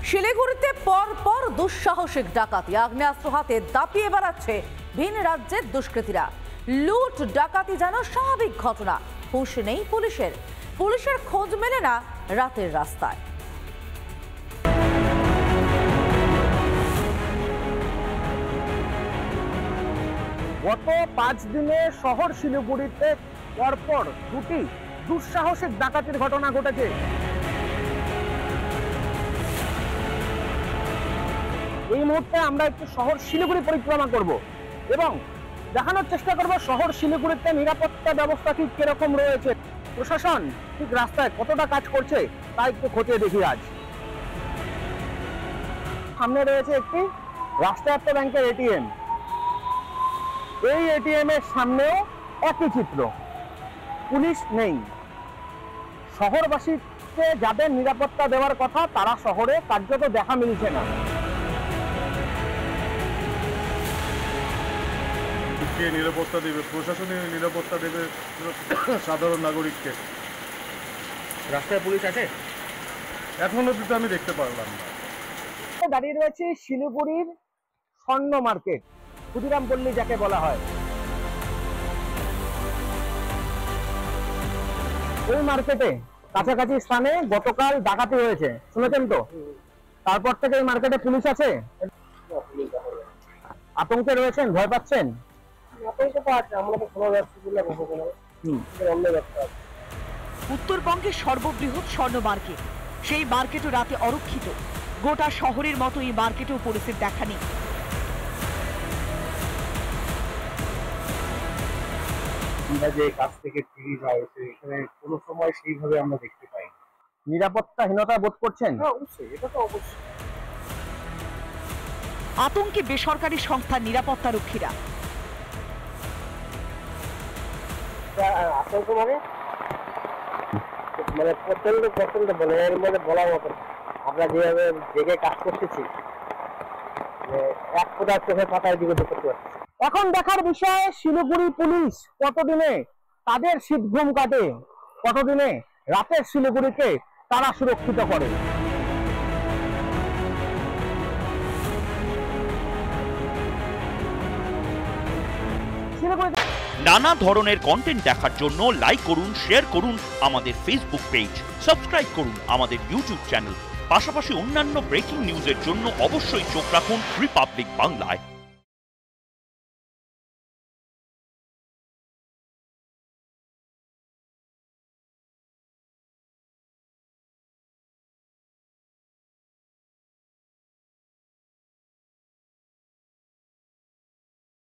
শিলিগুড়িতে পর দুঃসাহসিক ডাকাতি, আগ্নেয়াস্ত্র হাতে দাপিয়ে বেড়াচ্ছে ভিন রাজ্যের দুষ্কৃতীরা। লুট ডাকাতি যেন স্বাভাবিক ঘটনা, হুঁশ নেই পুলিশের খোঁজ মেলে না রাতের রাস্তায়। গত 5 দিনে শহর শিলিগুড়িতে পরপর দুটি দুঃসাহসিক ডাকাতির ঘটনা ঘটেছে। এই মুহূর্তে আমরা একটু শহর শিলিগুড়ি পরিক্রমা করব এবং দেখানোর চেষ্টা করব শহর শিলিগুড়িতে নিরাপত্তা ব্যবস্থা ঠিক কিরকম রয়েছে, প্রশাসন ঠিক রাস্তায় কতটা কাজ করছে তা একটু খতিয়ে দেখি। আজ সামনে রয়েছে একটি রাষ্ট্রায়ত্ত ব্যাংকের এটিএম। এই এটিএম এর সামনেও একই চিত্র, পুলিশ নেই। শহরবাসীকে যাদের নিরাপত্তা দেওয়ার কথা তারা শহরে কার্যত দেখা মিলছে না। কে নিরাপত্তা দেবে? প্রশাসনের নিরাপত্তা দেবে সাধারণ নাগরিককে? রাস্তায় পুলিশ আছে? এখনো তো আমি দেখতে পারলাম না। দাঁড়িয়ে রয়েছে শিলিগুড়ির স্বর্ণ মার্কেট, ক্ষুদিরাম পল্লী যাকে বলা হয়। এই মার্কেটে কাছাকাছি স্থানে গতকাল ডাকাতি হয়েছে, শুনেছেন তো? তারপর থেকে এই মার্কেটে পুলিশ আছে? আতঙ্কে রয়েছেন? ভয় পাচ্ছেন? উত্তরবঙ্গের সর্ববৃহৎ স্বর্ণ মার্কেট, সেই মার্কেটও রাতে অরক্ষিত। গোটা শহরের মতো এই মার্কেটেও পুলিশের দেখা নেই। আমরা যে কাছ থেকে ফিরে যাই সেখানে কোনো সময় সেইভাবে আমরা দেখতে পাই। নিরাপত্তাহীনতা বোধ করছেন? অবশ্যই, এটা তো অবশ্যই। আতঙ্কে বেসরকারি সংস্থার নিরাপত্তা রক্ষীরা। আতঙ্ক মানে প্রচন্ড বলে এর মধ্যে বলার মতো। আমরা যেভাবে জেগে কাজ করতেছি, এক ফোঁটা চোখের পাতায় দিকে করতে পারছি। এখন দেখার বিষয় শিলিগুড়ি পুলিশ কতদিনে তাদের শীত ঘুম কাটে, কতদিনে রাতের শিলিগুড়িকে তারা সুরক্ষিত করে। নানা ধরনের কন্টেন্ট দেখার জন্য লাইক করুন, শেয়ার করুন আমাদের ফেসবুক পেজ, সাবস্ক্রাইব করুন আমাদের ইউটিউব চ্যানেল। পাশাপাশি অন্যান্য ব্রেকিং নিউজের জন্য অবশ্যই চোখ রাখুন রিপাবলিক বাংলায়।